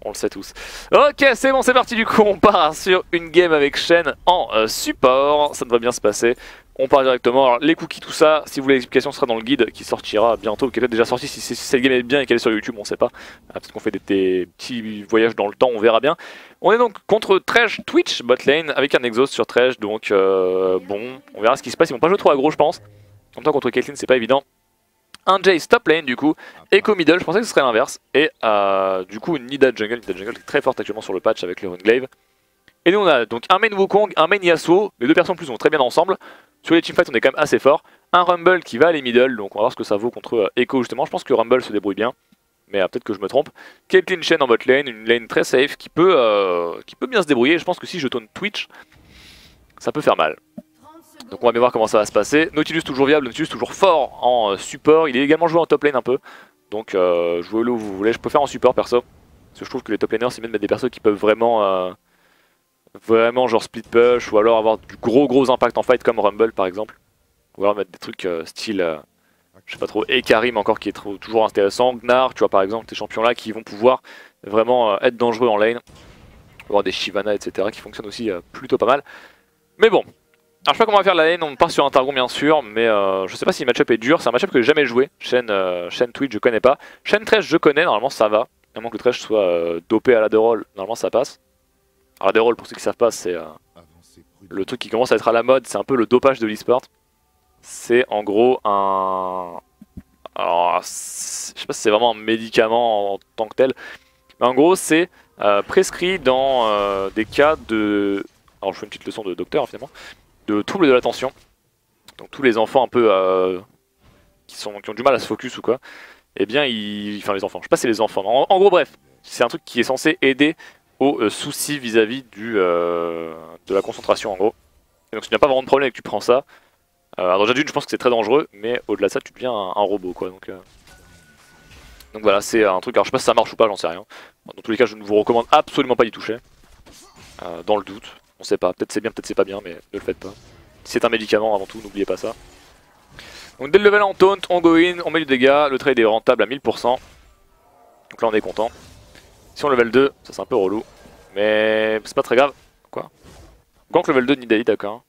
on le sait tous. Ok, c'est bon, c'est parti du coup, on part sur une game avec Shen en support, ça devrait bien se passer. On part directement, alors les cookies tout ça, si vous voulez l'explication ce sera dans le guide qui sortira bientôt, qui est peut-être déjà sorti si cette game est bien et qu'elle est sur YouTube, on sait pas. Peut-être qu'on fait des petits voyages dans le temps, on verra bien. On est donc contre Thresh Twitch botlane avec un exhaust sur Thresh, donc bon, on verra ce qui se passe, ils vont pas jouer trop aggro je pense. En même temps contre Caitlyn c'est pas évident. Un Jace top lane du coup, Echo middle, je pensais que ce serait l'inverse, et du coup une Nida jungle qui est très forte actuellement sur le patch avec le Runglaive. Et nous on a donc un main Wukong, un main Yasuo, les deux personnes plus vont très bien ensemble. Sur les teamfights on est quand même assez fort. Un Rumble qui va aller middle, donc on va voir ce que ça vaut contre Echo justement. Je pense que Rumble se débrouille bien, mais peut-être que je me trompe. Caitlyn Shen en bot lane, une lane très safe qui peut bien se débrouiller. Je pense que si je taunt Twitch, ça peut faire mal. Donc on va bien voir comment ça va se passer. Nautilus toujours viable, Nautilus toujours fort en support. Il est également joué en top lane un peu. Donc jouez-le où vous voulez. Je préfère en support perso. Parce que je trouve que les top laners c'est mieux de mettre des persos qui peuvent vraiment genre split push ou alors avoir du gros impact en fight comme Rumble par exemple. Ou alors mettre des trucs style, je sais pas trop, Ekarim encore qui est toujours intéressant. Gnar, tu vois par exemple, ces champions là qui vont pouvoir vraiment être dangereux en lane. Ou avoir des Shyvana etc. qui fonctionnent aussi plutôt pas mal. Mais bon. Alors je sais pas comment on va faire la lane, on part sur un Targon bien sûr, mais je sais pas si le match-up est dur, c'est un match-up que j'ai jamais joué. Shen Twitch je connais pas. Shen Thresh je connais, normalement ça va. À moins que le Thresh soit dopé à la roll, normalement ça passe. Alors la roll pour ceux qui savent pas, c'est le truc qui commence à être à la mode, c'est un peu le dopage de l'e-sport. C'est en gros un... Alors je sais pas si c'est vraiment un médicament en tant que tel, mais en gros c'est prescrit dans des cas de... Alors je fais une petite leçon de docteur finalement. De troubles de l'attention, donc tous les enfants un peu qui ont du mal à se focus ou quoi, et bien enfin les enfants, je sais pas si c'est les enfants, en gros bref, c'est un truc qui est censé aider aux soucis vis-à-vis de la concentration en gros. Et donc si tu n'as pas vraiment de problème et que tu prends ça, alors déjà d'une je pense que c'est très dangereux, mais au-delà de ça tu deviens un robot quoi, donc voilà c'est un truc, alors je sais pas si ça marche ou pas, j'en sais rien. Dans tous les cas je ne vous recommande absolument pas d'y toucher, dans le doute. On sait pas, peut-être c'est bien, peut-être c'est pas bien, mais ne le faites pas. C'est un médicament avant tout, n'oubliez pas ça. Donc dès le level 1 on taunt, on go in, on met du dégât, le trade est rentable à 1000%. Donc là on est content. Si on level 2, ça c'est un peu relou. Mais c'est pas très grave. Quoi? Gank level 2 Nidalee, d'accord.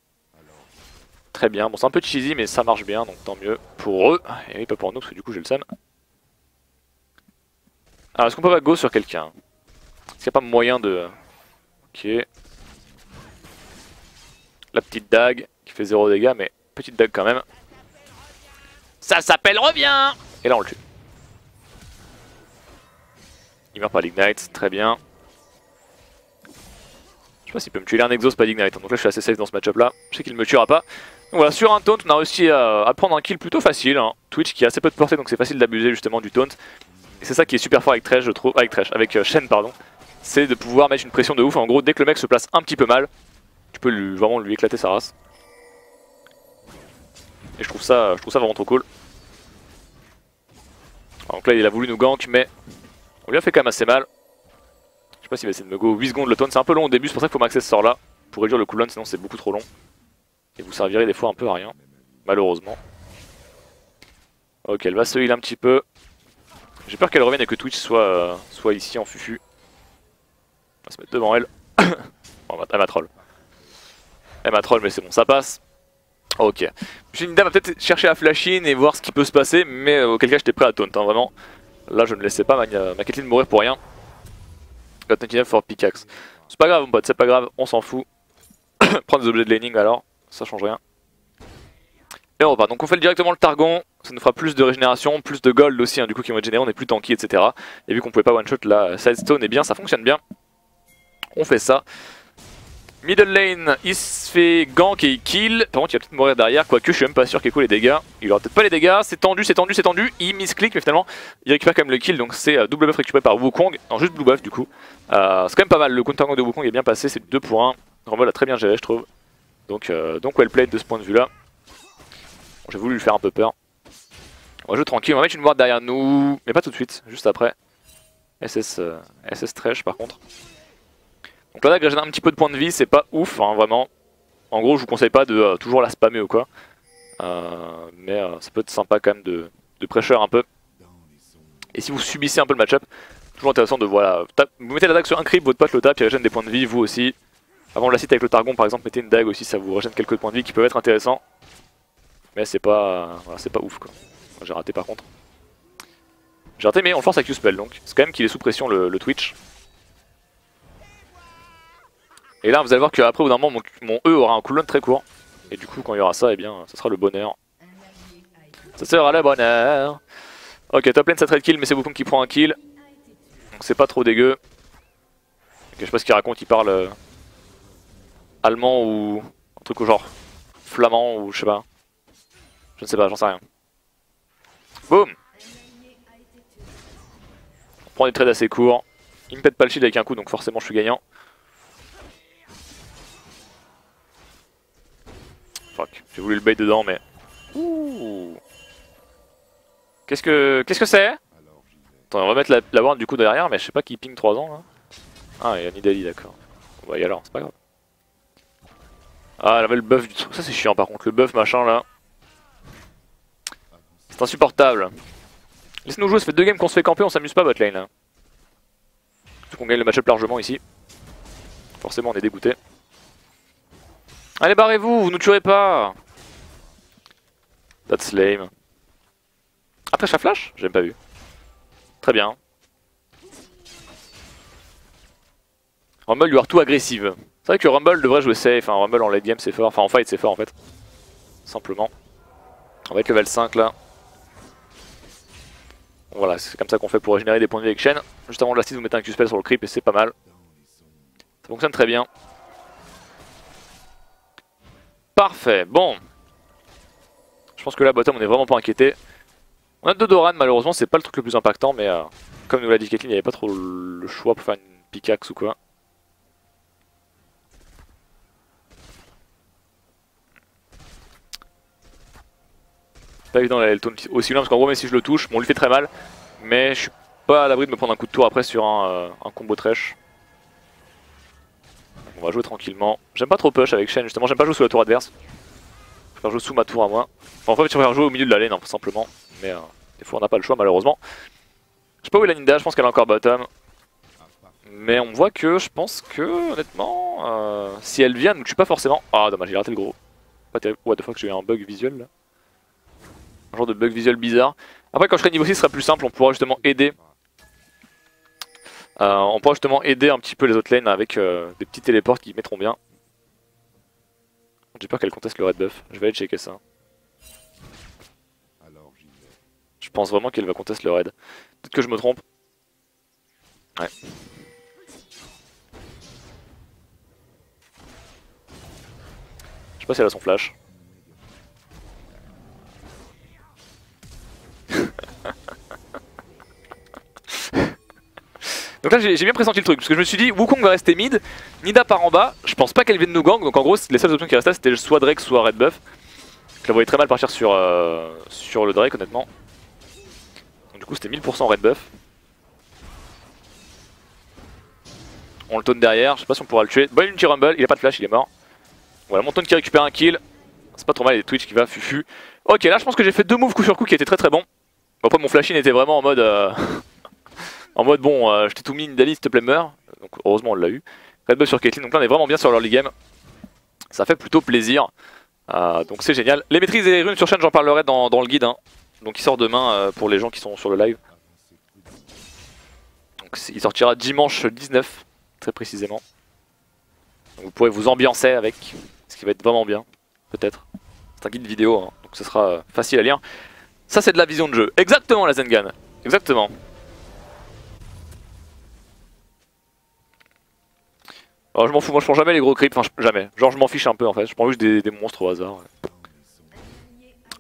Très bien, bon c'est un peu cheesy mais ça marche bien, donc tant mieux pour eux. Et oui, pas pour nous parce que du coup j'ai le seum. Alors est-ce qu'on peut pas go sur quelqu'un? Est-ce qu'il n'y a pas moyen de... Ok. La petite dague qui fait 0 dégâts, mais petite dague quand même. Ça s'appelle reviens. Et là on le tue. Il meurt par l'ignite, très bien. Je sais pas s'il peut me tuer, il a un exhaust pas l'ignite, donc là je suis assez safe dans ce match-up là. Je sais qu'il me tuera pas. Donc voilà, sur un taunt on a réussi à prendre un kill plutôt facile. Hein. Twitch qui a assez peu de portée donc c'est facile d'abuser justement du taunt. Et c'est ça qui est super fort avec Thresh je trouve, avec Shen pardon. C'est de pouvoir mettre une pression de ouf. En gros dès que le mec se place un petit peu mal, tu peux vraiment lui éclater sa race. Et je trouve ça vraiment trop cool. Alors, donc là il a voulu nous gank mais on lui a fait quand même assez mal. Je sais pas s'il va essayer de me go 8 secondes le taunt, c'est un peu long au début, c'est pour ça qu'il faut maxer ce sort là. Pour réduire le cooldown sinon c'est beaucoup trop long. Et vous servirez des fois un peu à rien, malheureusement. Ok elle va se heal un petit peu. J'ai peur qu'elle revienne et que Twitch soit ici en fufu. On va se mettre devant elle. Bon, elle m'a troll. Elle m'a troll mais c'est bon, ça passe. Ok. Nida va peut-être chercher à flash in et voir ce qui peut se passer, mais auquel cas j'étais prêt à taunt, hein, vraiment. Là je ne laissais pas ma Caitlyn mourir pour rien. Got 99 for pickaxe. C'est pas grave mon pote, c'est pas grave, on s'en fout. Prends des objets de laning alors, ça change rien. Et on repart, donc on fait directement le Targon, ça nous fera plus de régénération, plus de gold aussi, hein, du coup qui vont être générés, on est plus tanky etc. Et vu qu'on pouvait pas one shot la sidestone, et bien ça fonctionne bien. On fait ça. Middle lane, il se fait gank et il kill. Par contre, il va peut-être mourir derrière, quoique je suis même pas sûr qu'il ait les dégâts. Il aura peut-être pas les dégâts, c'est tendu, c'est tendu, c'est tendu. Il misclick, mais finalement, il récupère quand même le kill. Donc c'est double buff récupéré par Wukong. Non, juste blue buff du coup. C'est quand même pas mal. Le counter gank de Wukong est bien passé, c'est 2 pour 1. Rumble a très bien géré, je trouve. Donc well played de ce point de vue là. Bon, j'ai voulu lui faire un peu peur. On va jouer tranquille, on va mettre une ward derrière nous, mais pas tout de suite, juste après. SS Thresh par contre. Donc là, régénère un petit peu de points de vie, c'est pas ouf, hein, vraiment. En gros, je vous conseille pas de toujours la spammer ou quoi. Mais ça peut être sympa quand même de pressure un peu. Et si vous subissez un peu le match-up, Toujours intéressant de voilà, vous mettez la dague sur un creep, votre pote le tape, il régène des points de vie, vous aussi. Avant de la cite avec le Targon par exemple, mettez une dague aussi, ça vous régène quelques points de vie qui peuvent être intéressants. Mais c'est pas, voilà, c'est pas ouf quoi. J'ai raté par contre. J'ai raté mais on le force avec Q-Spell donc. C'est quand même qu'il est sous pression le Twitch. Et là vous allez voir qu'après au bout d'un moment mon E aura un cooldown très court. Et du coup quand il y aura ça, eh bien ça sera le bonheur. Ça sera le bonheur. Ok, top lane ça trade kill mais c'est Wukong qui prend un kill. Donc c'est pas trop dégueu. Ok, je sais pas ce qu'il raconte, il parle allemand ou un truc au genre flamand ou je sais pas. Je ne sais pas, j'en sais rien. Boum. On prend des trades assez courts. Il me pète pas le shield avec un coup donc forcément je suis gagnant. Fuck, j'ai voulu le bait dedans mais... Ouh. Qu'est-ce que c'est? Attends, on va mettre la ward du coup derrière mais je sais pas qui ping 3 ans là. Ah, il y a Nidalee d'accord. Bon bah y alors, c'est pas grave. Ah, elle avait le buff du truc, ça c'est chiant par contre, le buff machin là. C'est insupportable. Laisse-nous jouer, ça fait 2 games qu'on se fait camper, on s'amuse pas bot lane là. Surtout qu'on gagne le match-up largement ici. Forcément on est dégoûté. Allez barrez-vous, vous nous tuerez pas. That's lame. Après ça flash? J'ai même pas vu. Très bien. Rumble you are too agressive. C'est vrai que Rumble devrait jouer safe, hein. Rumble en late game c'est fort, enfin en fight c'est fort en fait. Simplement. On va être level 5 là. Voilà, c'est comme ça qu'on fait pour régénérer des points de vie avec Shen. Juste avant de la site, vous mettez un Q-Spell sur le creep et c'est pas mal. Ça fonctionne très bien. Parfait, bon. Je pense que là, bottom, on est vraiment pas inquiété. On a 2 Doran, malheureusement, c'est pas le truc le plus impactant, mais comme nous l'a dit Caitlyn, il n'y avait pas trop le choix pour faire une pickaxe ou quoi. C'est pas évident d'aller le taunt aussi loin, parce qu'en gros, même si je le touche, bon, on lui fait très mal, mais je suis pas à l'abri de me prendre un coup de tour après sur un combo trash. On va jouer tranquillement. J'aime pas trop push avec Shen, justement, j'aime pas jouer sous la tour adverse. Je préfère jouer sous ma tour à moi. Enfin, en fait, je préfère jouer au milieu de la lane, hein, simplement. Mais des fois, on n'a pas le choix, malheureusement. Je sais pas où est la Ninda, je pense qu'elle est encore bottom. Mais on voit que je pense que, honnêtement, si elle vient, elle nous tue pas forcément. Ah, dommage, j'ai raté le gros. Pas terrible. What the fuck, j'ai eu un bug visuel là. Un genre de bug visuel bizarre. Après, quand je serai niveau 6, ce sera plus simple, on pourra justement aider. On pourra justement aider un petit peu les autres lanes avec des petits téléports qui mettront bien. J'ai peur qu'elle conteste le red buff, je vais aller checker ça. Je pense vraiment qu'elle va contester le red. Peut-être que je me trompe. Ouais. Je sais pas si elle a son flash. Donc là j'ai bien pressenti le truc, parce que je me suis dit Wukong va rester mid, Nida part en bas, je pense pas qu'elle vienne nous gang, donc en gros les seules options qui restaient c'était soit Drake soit Red Buff. Je la voyais très mal partir sur le Drake honnêtement. Donc du coup c'était 1000% Red Buff. On le taunt derrière, je sais pas si on pourra le tuer. Bon ulti rumble, il a pas de flash, il est mort. Voilà mon taunt qui récupère un kill. C'est pas trop mal, il y a Twitch qui va fufu. Ok là je pense que j'ai fait 2 moves coup sur coup qui étaient très très bons. Bon, après mon flash in était vraiment en mode... En mode bon, je t'ai tout mis Nidalee s'il te plaît meurs. Donc heureusement on l'a eu. Red buff sur Caitlyn, donc là on est vraiment bien sur l'early game. Ça fait plutôt plaisir. Donc c'est génial. Les maîtrises et runes sur Shen j'en parlerai dans le guide. Hein. Donc il sort demain pour les gens qui sont sur le live. Donc il sortira dimanche 19, très précisément. Donc, vous pourrez vous ambiancer avec, ce qui va être vraiment bien, peut-être. C'est un guide vidéo, hein, donc ce sera facile à lire. Ça c'est de la vision de jeu. Exactement la Zengan. Exactement. Alors je m'en fous, moi je prends jamais les gros creeps, enfin jamais. Genre je m'en fiche un peu en fait, je prends juste des monstres au hasard. Ouais.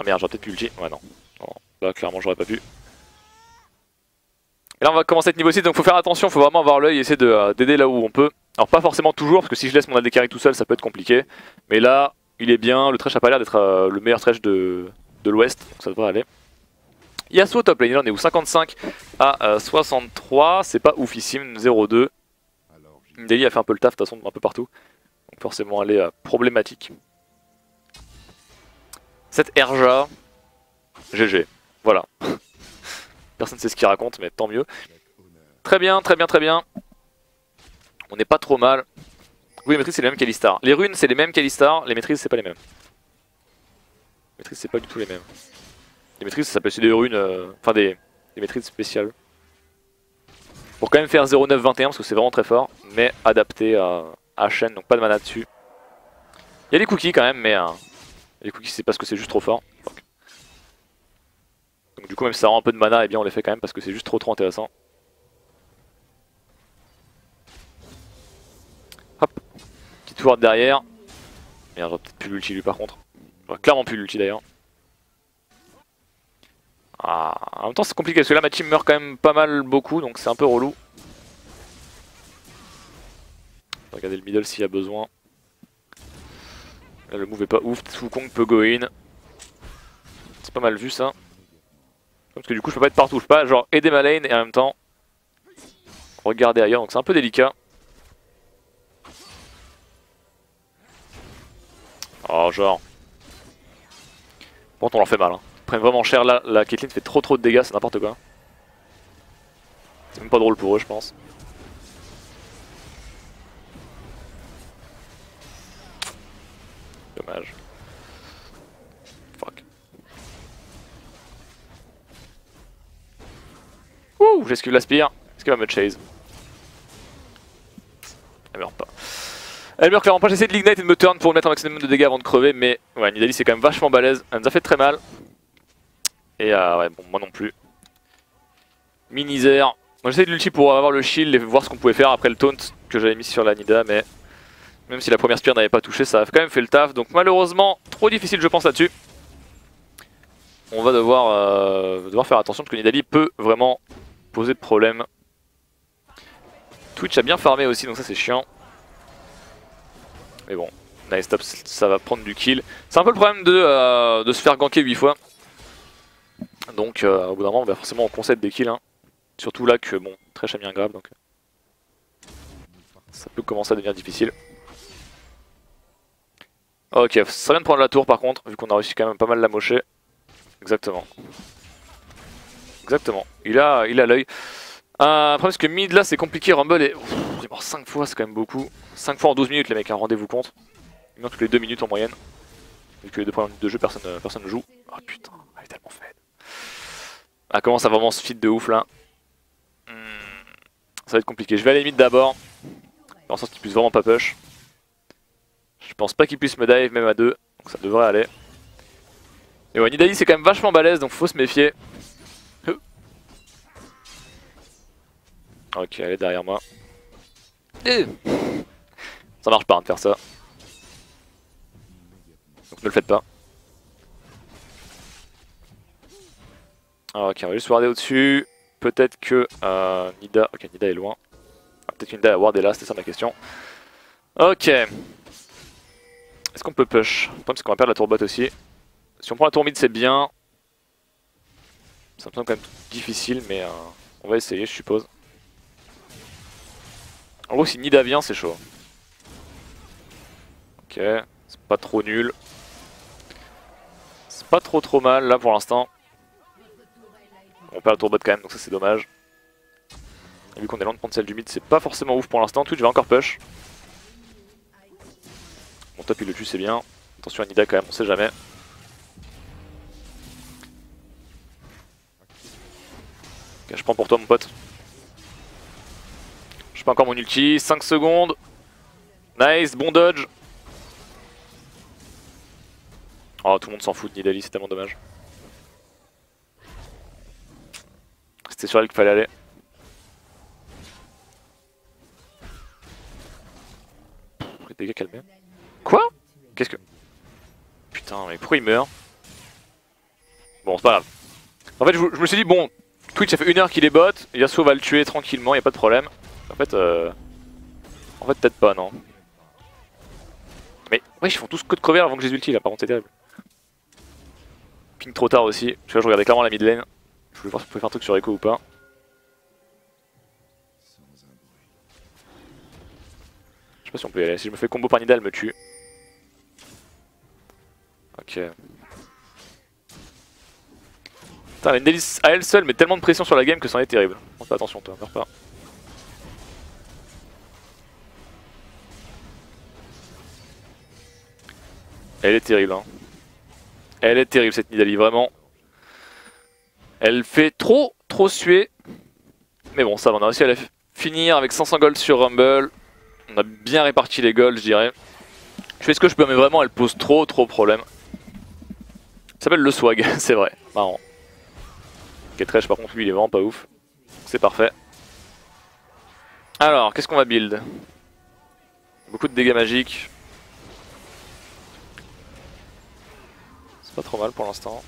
Ah merde, j'aurais peut-être pu ulti. Ouais non. Non, là clairement j'aurais pas pu. Et là on va commencer à être niveau 6, donc faut faire attention, faut vraiment avoir l'œil et essayer d'aider là où on peut. Alors pas forcément toujours, parce que si je laisse mon AD carry tout seul ça peut être compliqué. Mais là, il est bien, le trash a pas l'air d'être le meilleur trash de l'ouest, donc ça devrait aller. Yasuo top lane, là on est où 55 à 63, c'est pas oufissime, 0-2. Nidalee a fait un peu le taf de toute façon un peu partout. Donc forcément elle est problématique. Cette Erja, GG, voilà. Personne ne sait ce qu'il raconte mais tant mieux. Très bien, très bien, très bien. On n'est pas trop mal. Oui, les maîtrises c'est les mêmes qu'Alistar. Les runes c'est les mêmes qu'Alistar, les maîtrises c'est pas les mêmes. Les maîtrises c'est pas du tout les mêmes. Les maîtrises ça s'appelle aussi des runes, enfin des maîtrises spéciales. Pour quand même faire 0,9-21 parce que c'est vraiment très fort, mais adapté à Shen, donc pas de mana dessus. Il y a des cookies quand même, mais les cookies c'est parce que c'est juste trop fort. Donc du coup même si ça rend un peu de mana, et bien on les fait quand même parce que c'est juste trop intéressant. Hop, petite ward derrière. Merde, j'aurais peut-être plus l'ulti lui par contre. J'aurais clairement plus l'ulti d'ailleurs. Ah, en même temps c'est compliqué parce que là ma team meurt quand même pas mal beaucoup donc c'est un peu relou. Regardez le middle s'il y a besoin. Là le move est pas ouf, Wukong peut go in. C'est pas mal vu ça. Parce que du coup je peux pas être partout, je peux pas genre aider ma lane et en même temps regarder ailleurs donc c'est un peu délicat. Oh genre. Bon on leur fait mal hein. Ils prennent vraiment cher là, la Caitlyn fait trop de dégâts, c'est n'importe quoi. C'est même pas drôle pour eux je pense. Dommage. Fuck. Ouh, j'esquive l'aspire. Est-ce qu'elle va me chase? Elle meurt pas. Elle meurt clairement pas, j'essaie de l'ignite et de me turn pour mettre un maximum de dégâts avant de crever, mais ouais, Nidalee c'est quand même vachement balèze, elle nous a fait très mal. Et ouais, bon, moi non plus. Minizer. Moi j'essaie de l'ulti pour avoir le shield et voir ce qu'on pouvait faire après le taunt que j'avais mis sur la Nida, mais même si la première spear n'avait pas touché, ça a quand même fait le taf. Donc malheureusement, trop difficile je pense là-dessus. On va devoir faire attention parce que Nidalee peut vraiment poser de problème. Twitch a bien farmé aussi, donc ça c'est chiant. Mais bon, nice top, ça va prendre du kill. C'est un peu le problème de se faire ganker 8 fois. Donc au bout d'un moment on va forcément en concède des kills. Hein. Surtout là que bon, Thresh a mis un grab donc ça peut commencer à devenir difficile. Ok, ça vient de prendre la tour par contre, vu qu'on a réussi quand même pas mal la mocher. Exactement. Exactement, il a l'œil. Après parce que mid là c'est compliqué, Rumble est... il est mort 5 fois, c'est quand même beaucoup. 5 fois en 12 minutes les mecs, hein, rendez-vous compte. Il meurt toutes les 2 minutes en moyenne. Vu que les 2 premières minutes de jeu personne ne joue. Oh putain, elle est tellement faible. Elle commence à vraiment se feed de ouf là. Ça va être compliqué, je vais aller mid d'abord. En sorte qu'il puisse vraiment pas push. Je pense pas qu'il puisse me dive même à 2, donc ça devrait aller. Et ouais, Nidalee c'est quand même vachement balèze donc faut se méfier. Ok, elle est derrière moi. Ça marche pas de faire ça. Donc ne le faites pas. Ok, on va juste warder au-dessus. Peut-être que Nida... Ok, Nida est loin. Peut-être que Nida a ward est là, c'était ça ma question. Ok. Est-ce qu'on peut push? Le problème c'est qu'on va perdre la tour bot aussi. Si on prend la tour mid c'est bien. Ça me semble quand même difficile mais on va essayer je suppose. En gros si Nida vient c'est chaud. Ok, c'est pas trop nul. C'est pas trop mal là pour l'instant. On perd la tour bot quand même donc ça c'est dommage. Et vu qu'on est loin de prendre celle du mid c'est pas forcément ouf pour l'instant. Twitch va encore push. Mon top il le tue c'est bien. Attention à Nida quand même on sait jamais. Ok, je prends pour toi mon pote. Je fais encore mon ulti, 5 secondes. Nice, bon dodge. Oh tout le monde s'en fout de Nidalee, c'est tellement dommage. C'était sur elle qu'il fallait aller. Les dégâts calmés. Quoi? Qu'est-ce que... Putain mais pourquoi il meurt? Bon c'est pas grave. En fait je me suis dit bon, Twitch ça fait 1 heure qu'il est bot, Yasuo va le tuer tranquillement, y a pas de problème. En fait peut-être pas non. Mais ouais ils font tous code crever avant que j'ai ulti là, par contre c'est terrible. Ping trop tard aussi, tu vois je regardais clairement la mid lane. Je voulais voir si on pouvait faire un truc sur Echo ou pas. Je sais pas si on peut y aller, si je me fais combo par Nida elle me tue. Ok. Putain, la Nidalee à elle seule met tellement de pression sur la game que c'en est terrible. Fais attention toi, meurs pas. Elle est terrible, hein. Elle est terrible cette Nidalee, vraiment. Elle fait trop suer. Mais bon, ça va, on a réussi à la finir avec 500 gold sur Rumble. On a bien réparti les golds, je dirais. Je fais ce que je peux, mais vraiment, elle pose trop problème. Ça s'appelle le swag, c'est vrai, marrant. Ketrech, par contre, lui, il est vraiment pas ouf. C'est parfait. Alors, qu'est-ce qu'on va build? Beaucoup de dégâts magiques. C'est pas trop mal pour l'instant.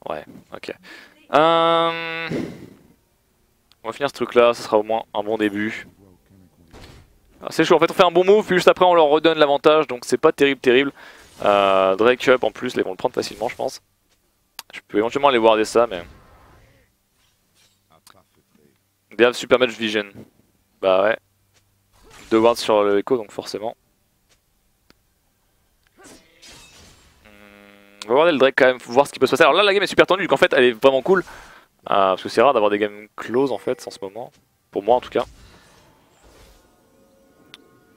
Ouais, ok. On va finir ce truc là, ce sera au moins un bon début. C'est chaud, en fait on fait un bon move, puis juste après on leur redonne l'avantage, donc c'est pas terrible. Drake up en plus, ils vont le prendre facilement je pense. Je peux éventuellement aller warder ça, mais... They have super much vision. Bah ouais. 2 wards sur le echo, donc forcément. On va warder le Drake quand même, voir ce qui peut se passer. Alors là la game est super tendue, donc en fait elle est vraiment cool. Parce que c'est rare d'avoir des games close en fait en ce moment. Pour moi en tout cas.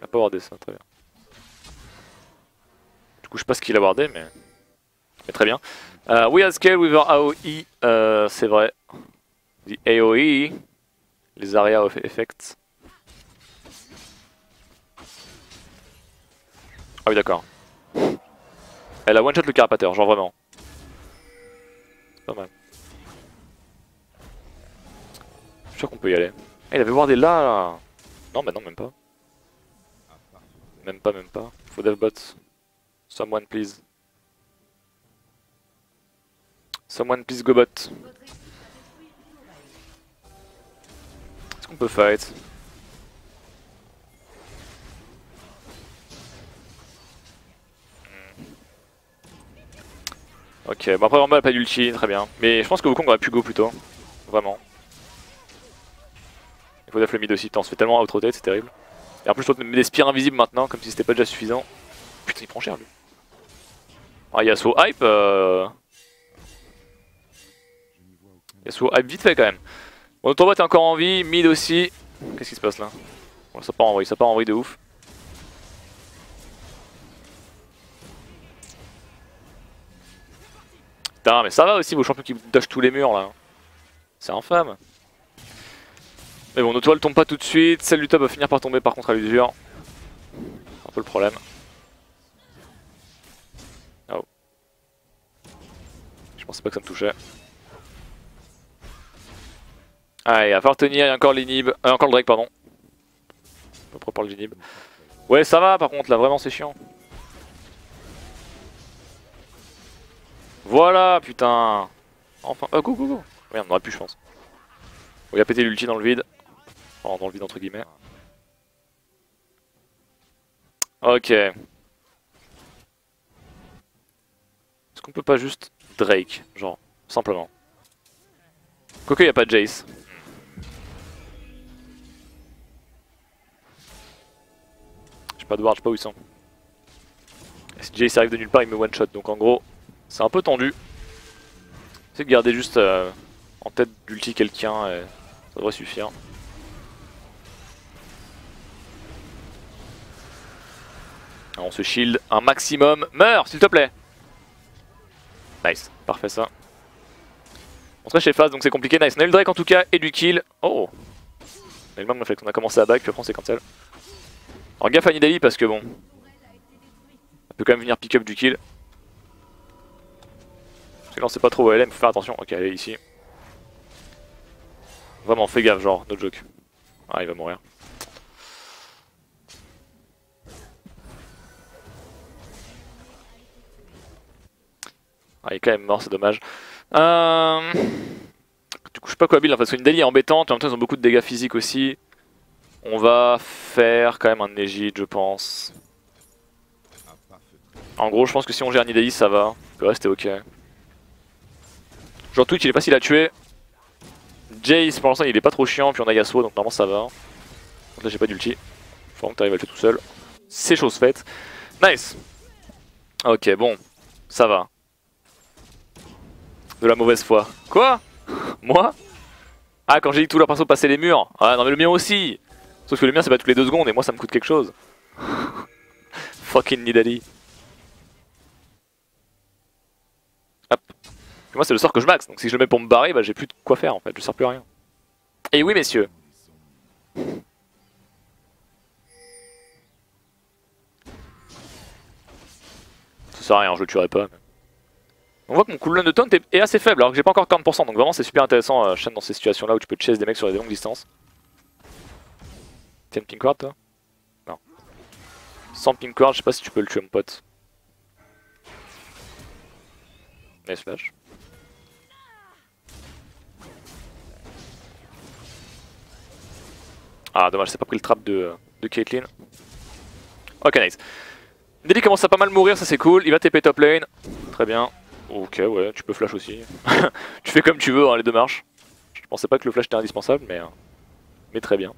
Il a pas wardé ça, très bien. Du coup je sais pas ce qu'il a wardé, mais très bien. We are scale with our AOE, c'est vrai. The AOE, les area of effects. Ah oui d'accord. Elle a one shot le carapateur, genre vraiment. C'est pas mal. Je suis sûr qu'on peut y aller. Ah, il avait wardé là. Non bah non même pas. Même pas. Faut dev bot. Someone please. Someone please go bot. Est-ce qu'on peut fight? Ok, bon après Rumble a pas d'ulti, très bien. Mais je pense que Wukong aurait pu go plutôt. Vraiment. Il faut def le mid aussi, on se fait tellement out-rotate, c'est terrible. Et en plus l'autre met des spires invisibles maintenant, comme si c'était pas déjà suffisant. Putain il prend cher lui. Ah Yasuo hype Yasuo hype vite fait quand même. Bon notre bot est encore en vie, mid aussi. Qu'est-ce qui se passe là? Bon, ça part en vrille de ouf. Putain mais ça va aussi vos champions qui dodge tous les murs là. C'est infâme. Mais bon, notre toile tombe pas tout de suite, celle du top va finir par tomber par contre à l'usure. C'est un peu le problème. Oh. Je pensais pas que ça me touchait. Allez, il va falloir tenir, il y a encore l'inhib, encore le Drake pardon. Pas propre le l'inhib. Ouais ça va par contre là, vraiment c'est chiant. Voilà putain. Enfin, go. Merde, on aurait pu je pense. Bon, il a pété l'ulti dans le vide. Enfin, dans le vide entre guillemets. Ok. Est-ce qu'on peut pas juste Drake, genre, simplement. Quoique il n'y a pas de Jace. J'ai pas de ward, je sais pas où ils sont. Et si Jace arrive de nulle part, il me one shot, donc en gros, c'est un peu tendu. C'est de garder juste en tête d'ulti quelqu'un, et ça devrait suffire. Alors, on se shield un maximum. Meurs s'il te plaît. Nice, parfait ça. On serait chez Phase donc c'est compliqué. Nice, on a eu le Drake en tout cas et du kill. Oh, on a le même réflexe, on a commencé à back puis après on s'est cancel. Alors gaffe à Nidalee parce que bon, elle peut quand même venir pick up du kill. Parce que là on sait pas trop où elle est mais faut faire attention. Ok, elle est ici. Vraiment fais gaffe genre, no joke. Ah il va mourir. Ah il est quand même mort, c'est dommage. Du coup je sais pas quoi build parce que Nidalee est embêtante, en même temps ils ont beaucoup de dégâts physiques aussi. On va faire quand même un Égide je pense. En gros je pense que si on gère Nidalee ça va, le reste est ok. Genre Twitch il est facile à tuer. Jace pour l'instant il est pas trop chiant, puis on a Yasuo donc normalement ça va. Donc là j'ai pas d'ulti, faut vraiment que t'arrives à le tuer tout seul. C'est chose faite. Nice. Ok bon, ça va. De la mauvaise foi. Quoi? Moi? Ah quand j'ai dit que tous leurs persos passaient les murs. Ah non mais le mien aussi. Sauf que le mien c'est pas toutes les 2 secondes et moi ça me coûte quelque chose. Fucking Nidali. Hop. Et moi c'est le sort que je max, donc si je le mets pour me barrer, bah j'ai plus de quoi faire en fait, je sers plus à rien. Et oui messieurs. Ça sert à rien, je le tuerai pas. Mais... On voit que mon cooldown de taunt est assez faible alors que j'ai pas encore 40%, donc vraiment c'est super intéressant Shen dans ces situations là où tu peux chase des mecs sur des longues distances. T'as une pink ward toi? Non. Sans pink ward, je sais pas si tu peux le tuer mon pote. Nice flash. Ah dommage, c'est pas pris le trap de Caitlyn. Ok nice. Nelly commence à pas mal mourir, ça c'est cool, il va TP top lane. Très bien. Ok ouais, tu peux flash aussi. Tu fais comme tu veux hein, les 2 marches. Je pensais pas que le flash était indispensable mais très bien.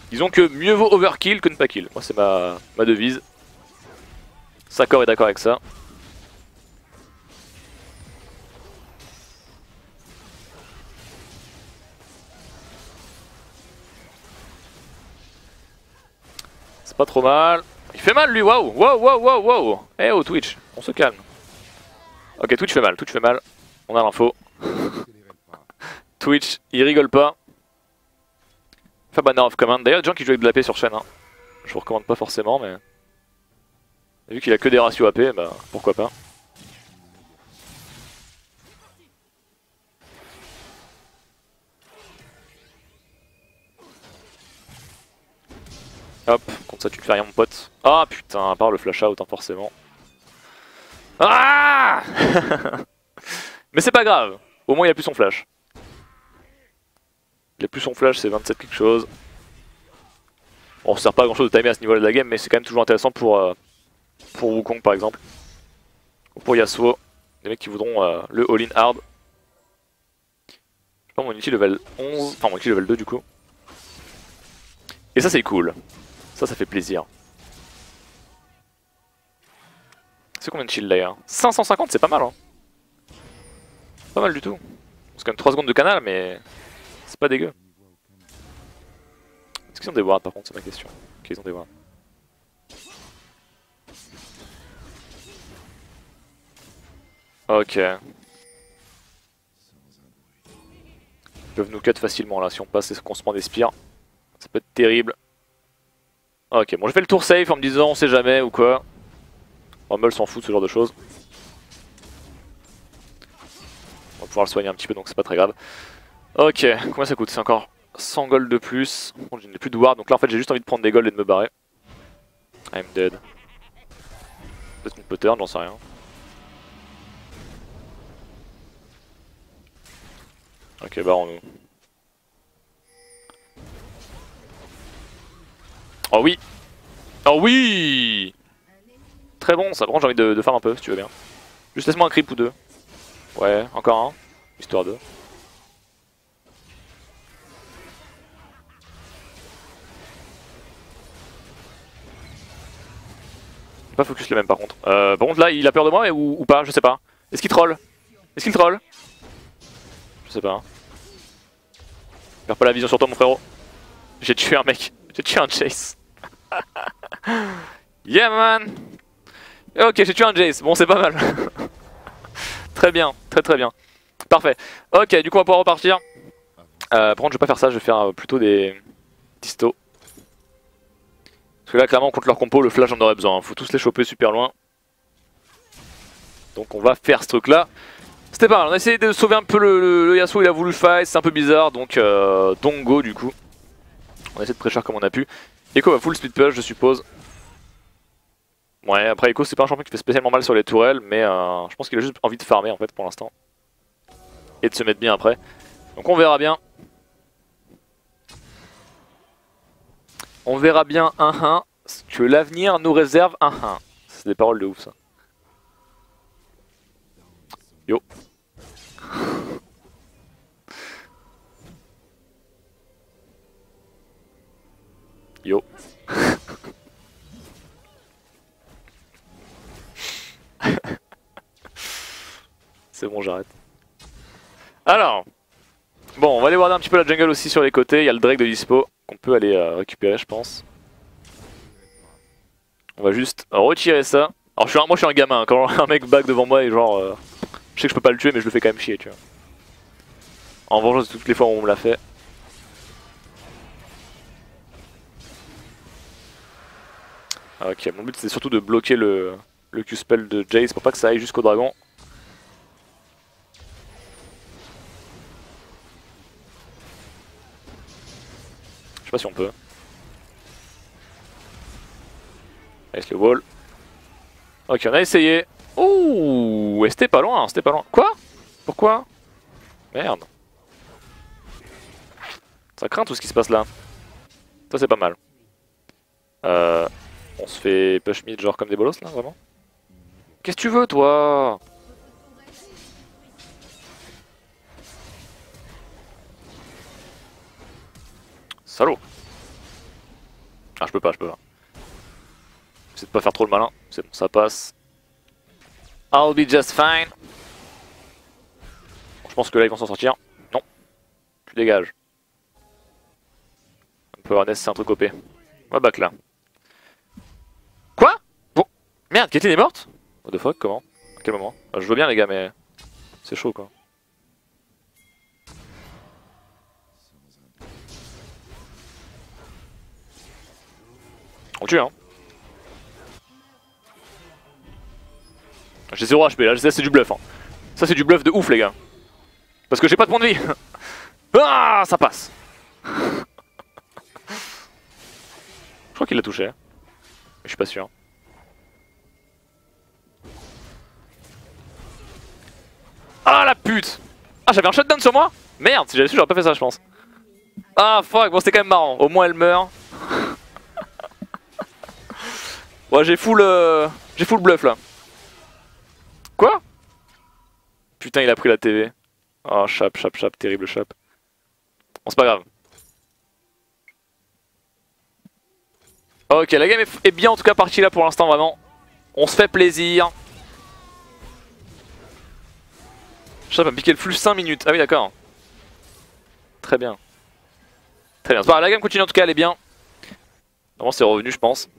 Disons que mieux vaut overkill que ne pas kill. Moi c'est ma devise. Sakor est d'accord avec ça. C'est pas trop mal. Il fait mal lui, waouh, waouh, waouh, waouh, waouh. Eh oh Twitch, on se calme. Ok, Twitch fait mal, on a l'info. Twitch, il rigole pas. Fait banner of command. D'ailleurs, il y a des gens qui jouent avec de l'AP sur chaîne. Hein. Je vous recommande pas forcément, mais. Vu qu'il a que des ratios AP, bah pourquoi pas. Hop, comme ça tu te fais rien mon pote. Ah putain, à part le flash out hein, forcément. Ah mais c'est pas grave, au moins il a plus son flash. Il a plus son flash, c'est 27 quelque chose. Bon, ça sert pas à grand chose de timer à ce niveau là de la game, mais c'est quand même toujours intéressant pour Wukong par exemple. Ou pour Yasuo, des mecs qui voudront le all-in hard. Je sais pas, mon ulti level 11, enfin mon ulti level 2 du coup. Et ça c'est cool, ça fait plaisir. C'est combien de shield d'ailleurs? 550 c'est pas mal hein. Pas mal du tout. C'est quand même 3 secondes de canal mais c'est pas dégueu. Est-ce qu'ils ont des wards par contre, c'est ma question. Ok, ils ont des wards. Ok. Ils peuvent nous cut facilement là si on passe et qu'on se prend des spires. Ça peut être terrible. Ok, bon je fais le tour safe en me disant on sait jamais ou quoi. Rumble s'en fout de ce genre de choses. On va pouvoir le soigner un petit peu donc c'est pas très grave. Ok, combien ça coûte? C'est encore 100 gold de plus. Bon, je n'ai plus de ward donc là en fait j'ai juste envie de prendre des gold et de me barrer. I'm dead. Peut-être une putter, j'en sais rien. Ok, barrons-nous. Oh oui! Oh oui! Très bon ça, par contre j'ai envie de farm un peu si tu veux bien. Juste laisse-moi un creep ou 2. Ouais, encore un, histoire de. Pas focus le même par contre. Par contre là il a peur de moi ou pas, je sais pas. Est-ce qu'il troll? Est-ce qu'il troll? Je sais pas. Perds pas la vision sur toi mon frérot. J'ai tué un mec, j'ai tué un Chase. Yeah man. Ok j'ai tué un Jace, bon c'est pas mal. Très bien, très bien. Parfait. Ok du coup on va pouvoir repartir. Par contre je vais pas faire ça, je vais faire plutôt des distos. Parce que là clairement contre leur compo le flash j'en aurait besoin, faut tous les choper super loin. Donc on va faire ce truc là. C'était pas mal, on a essayé de sauver un peu le Yasuo, il a voulu fight, c'est un peu bizarre donc go du coup. On a essayé de pré-char comme on a pu. Echo va full split push je suppose. Ouais après Echo c'est pas un champion qui fait spécialement mal sur les tourelles mais je pense qu'il a juste envie de farmer en fait pour l'instant. Et de se mettre bien après. Donc on verra bien. On verra bien 1-1 que l'avenir nous réserve 1-1. C'est des paroles de ouf ça. Yo. Yo. C'est bon j'arrête. Alors, Bon, on va aller voir un petit peu la jungle aussi sur les côtés. Il y a le Drake de dispo qu'on peut aller récupérer, je pense. On va juste retirer ça. Alors moi je suis un gamin, hein. Quand un mec back devant moi et genre... je sais que je peux pas le tuer mais je le fais quand même chier, tu vois. En vengeance de toutes les fois où on me l'a fait. Ok, mon but c'est surtout de bloquer le Q-spell de Jace pour pas que ça aille jusqu'au dragon. Je sais pas si on peut. Avec le wall. Ok, on a essayé. Ouh, c'était pas loin, c'était pas loin. Quoi? Pourquoi? Merde. Ça craint tout ce qui se passe là. Ça c'est pas mal. On se fait push mid genre comme des bolos là, vraiment? Qu'est-ce que tu veux toi? Salaud. Ah je peux pas. J'essaie de pas faire trop le malin, c'est bon, ça passe. I'll be just fine. Bon, je pense que là ils vont s'en sortir. Non. Tu dégages. Un peu harness c'est un truc OP. On va back là. Quoi? Bon. Merde, Caitlyn est morte? What the fuck, comment? À quel moment? Je veux bien les gars mais... c'est chaud quoi. On tue hein. J'ai 0 HP là, c'est du bluff hein. Ça c'est du bluff de ouf les gars. Parce que j'ai pas de point de vie. Ah, ça passe. Je crois qu'il l'a touché. Mais je suis pas sûr. Ah la pute. Ah j'avais un shutdown sur moi. Merde, si j'avais su j'aurais pas fait ça je pense. Ah fuck, bon c'était quand même marrant. Au moins elle meurt. Ouais j'ai full bluff là. Quoi? Putain il a pris la TV. Oh chap, terrible chap. Bon c'est pas grave. Ok la game est bien en tout cas partie là pour l'instant vraiment. On se fait plaisir. Chap a piqué le flux 5 minutes. Ah oui d'accord. Très bien. Très bien. Bah, la game continue en tout cas elle est bien. Normalement c'est revenu je pense.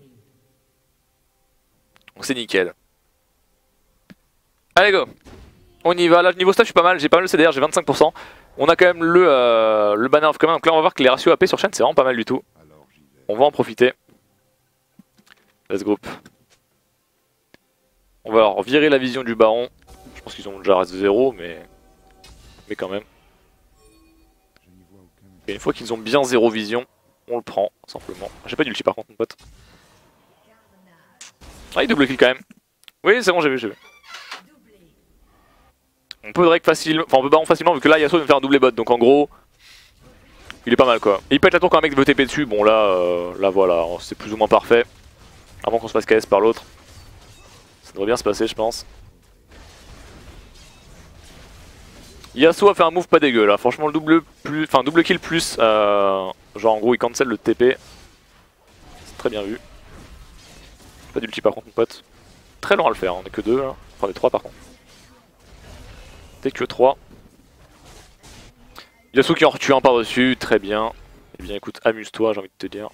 Donc c'est nickel. Allez go. On y va, là niveau stat je suis pas mal, j'ai pas mal le CDR, j'ai 25%. On a quand même le banner of command, donc là on va voir que les ratios AP sur chaîne c'est vraiment pas mal du tout. On va en profiter. Let's group. On va alors virer la vision du baron. Je pense qu'ils ont déjà reste 0 mais quand même. Et une fois qu'ils ont bien 0 vision, on le prend simplement. J'ai pas d'ulti par contre mon pote. Ah il double kill quand même. Oui c'est bon j'ai vu. On peut Drake facilement, enfin on peut baron facilement vu que là Yasuo va me faire un doublé bot donc en gros il est pas mal quoi. Et il pète la tour quand un mec veut TP dessus, bon là voilà, c'est plus ou moins parfait. Avant qu'on se fasse KS par l'autre. Ça devrait bien se passer je pense. Yasuo a fait un move pas dégueu là, franchement le double kill plus, genre en gros il cancel le TP. C'est très bien vu. Pas d'ulti par contre mon pote. Très lent à le faire, on est que 2 là, enfin on est 3 par contre. T'es que 3. Yasuo qui en retue un par dessus, très bien. Eh bien écoute, amuse-toi j'ai envie de te dire.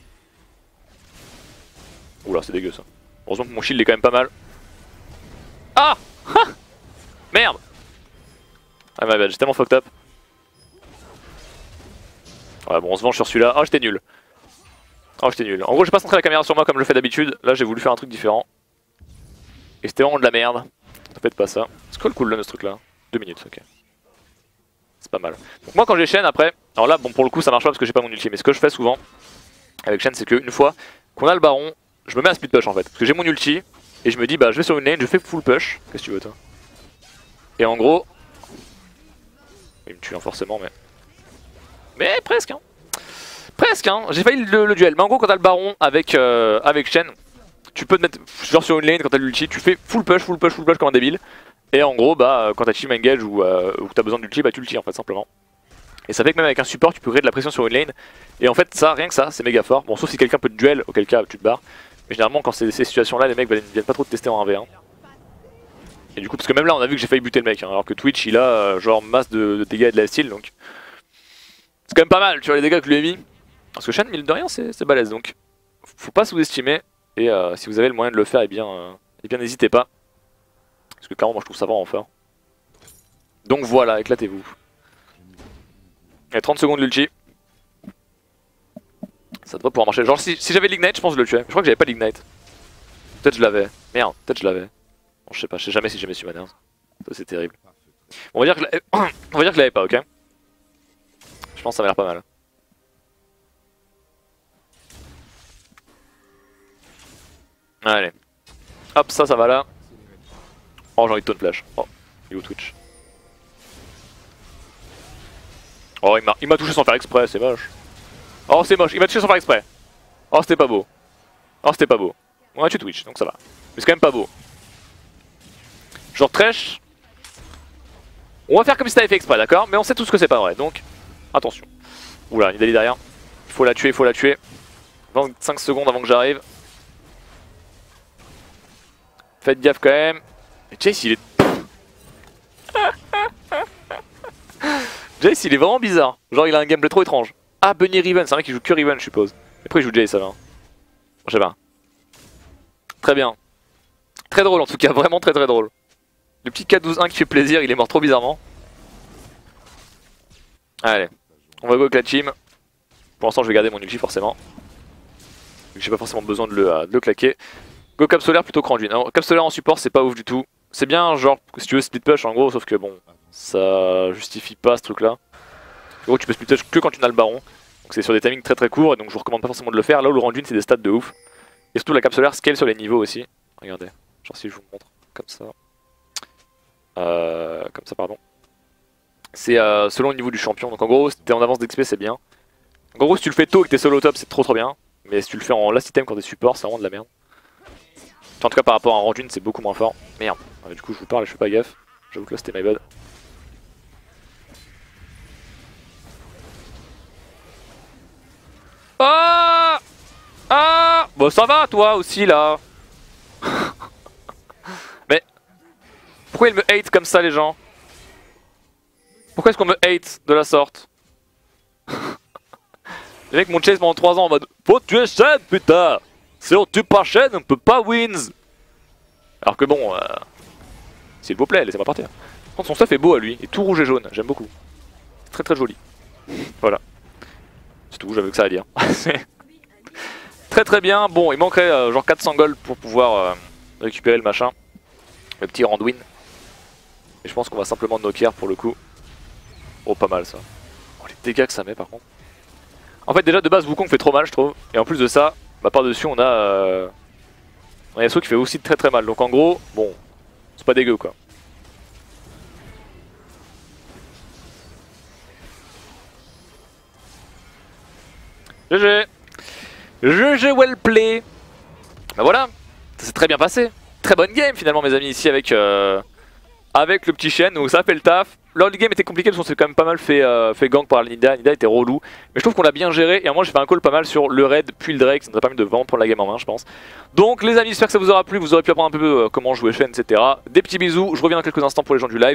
Oula c'est dégueu ça. Heureusement que mon shield est quand même pas mal. Ah, ah merde. Ah my bad, j'ai tellement fucked up. Ouais bon on se venge sur celui-là. Oh j'étais nul. Oh j'étais nul. En gros j'ai pas centré la caméra sur moi comme je le fais d'habitude. Là j'ai voulu faire un truc différent. Et c'était vraiment de la merde. Ça peut être pas ça. C'est quoi le cooldown de ce truc là? 2 minutes, ok. C'est pas mal. Donc moi quand j'ai Shen après, alors là bon pour le coup ça marche pas parce que j'ai pas mon ulti, mais ce que je fais souvent avec Shen c'est qu'une fois qu'on a le baron, je me mets à split push en fait. Parce que j'ai mon ulti et je me dis bah je vais sur une lane, je fais full push. Qu'est-ce que tu veux toi? Et en gros... Il me tue hein, forcément mais... Mais presque hein. Presque hein, j'ai failli le duel. Mais en gros quand t'as le baron avec Shen, tu peux te mettre genre sur une lane quand t'as l'ulti, tu fais full push comme un débile. Et en gros, bah, quand t'as team engage ou que t'as besoin d'ulti, bah tu l'ulti en fait simplement. Et ça fait que même avec un support, tu peux créer de la pression sur une lane. Et en fait, ça, rien que ça, c'est méga fort. Bon, sauf si quelqu'un peut te duel, auquel cas tu te barres. Mais généralement, quand c'est ces situations-là, les mecs viennent pas trop te tester en 1v1. Et du coup, parce que même là, on a vu que j'ai failli buter le mec, hein, alors que Twitch il a genre masse de dégâts et de lifesteal donc. C'est quand même pas mal, tu vois, les dégâts que je lui ai mis. Parce que Shen, mine de rien, c'est balèze, donc faut pas sous-estimer. Et si vous avez le moyen de le faire, eh bien n'hésitez pas. Parce que clairement, moi je trouve ça vraiment fort. Donc voilà, éclatez-vous. Et 30 secondes l'ulti. Ça devrait pouvoir marcher. Genre si j'avais l'ignite, je pense que je le tuais. Je crois que j'avais pas l'ignite. Peut-être je l'avais. Merde, peut-être je l'avais. Bon, je sais pas, je sais jamais si j'ai mes summoners. Ça c'est terrible. On va dire que je l'avais pas, ok? Je pense que ça m'a l'air pas mal. Allez. Hop, ça va là. Oh, j'ai envie de taunt flash. Oh, il est où Twitch? Oh, il m'a touché sans faire exprès, c'est moche. Oh, c'est moche, il m'a touché sans faire exprès. Oh, c'était pas beau. Oh, c'était pas beau. On a tué Twitch, donc ça va. Mais c'est quand même pas beau. Genre Thresh. On va faire comme si t'avais fait exprès, d'accord? Mais on sait tous que c'est pas vrai, donc attention. Oula, Nidalee derrière. Il faut la tuer, il faut la tuer. 25 secondes avant que j'arrive. Faites gaffe quand même. Et Jace il est... Jace il est vraiment bizarre. Genre il a un gameplay trop étrange. Ah, Bunny Riven, c'est un mec qui joue que Riven je suppose. Et après il joue Jace alors. Je sais pas. Très bien. Très drôle en tout cas, vraiment très drôle. Le petit K12-1 qui fait plaisir, il est mort trop bizarrement. Allez, on va go avec la team. Pour l'instant je vais garder mon ulti forcément. Vu que j'ai pas forcément besoin de le claquer. Go cap solaire plutôt que Randuin. Alors cap solaire en support c'est pas ouf du tout. C'est bien genre si tu veux split push en gros, sauf que bon, ça justifie pas ce truc là. En gros tu peux split push que quand tu as le baron. Donc c'est sur des timings très très courts et donc je vous recommande pas forcément de le faire. Là où le Randuin c'est des stats de ouf. Et surtout la cap solaire scale sur les niveaux aussi. Regardez, genre si je vous montre comme ça. Comme ça pardon. C'est selon le niveau du champion. Donc en gros si t'es en avance d'XP c'est bien. Donc en gros si tu le fais tôt et que t'es solo top c'est trop bien. Mais si tu le fais en last item quand t'es support c'est vraiment de la merde. En tout cas par rapport à un Randuin c'est beaucoup moins fort. Merde, du coup je vous parle et je fais pas gaffe. J'avoue que là c'était my bad. Ah ah bon ça va toi aussi là. Mais pourquoi ils me hate comme ça les gens? Pourquoi est-ce qu'on me hate de la sorte? Les mecs m'ont chase pendant 3 ans en mode faut tuer Shen putain. Si on tue pas Shen on peut pas wins. Alors que bon, s'il vous plaît, laissez-moi partir. Par contre son stuff est beau à lui, et tout rouge et jaune, j'aime beaucoup. C'est très très joli. Voilà. C'est tout, j'avais que ça à dire. Très très bien, bon il manquerait genre 400 gold pour pouvoir récupérer le machin. Le petit Randuin. Et je pense qu'on va simplement knocker pour le coup. Oh pas mal ça. Oh les dégâts que ça met par contre. En fait déjà de base Wukong fait trop mal je trouve. Et en plus de ça, bah, par dessus on a Yasuo qui fait aussi très très mal. Donc en gros, bon, c'est pas dégueu quoi. GG. GG well play. Bah voilà, ça s'est très bien passé. Très bonne game finalement mes amis ici avec avec le petit Shen, donc ça fait le taf. L'early game était compliqué parce qu'on s'est quand même pas mal fait gank par Nida. Nida était relou, mais je trouve qu'on l'a bien géré. Et moi j'ai fait un call pas mal sur le raid puis le Drake, ça nous a permis de vraiment prendre la game en main je pense. Donc les amis j'espère que ça vous aura plu, vous aurez pu apprendre un peu comment jouer Shen etc. Des petits bisous, je reviens dans quelques instants pour les gens du live.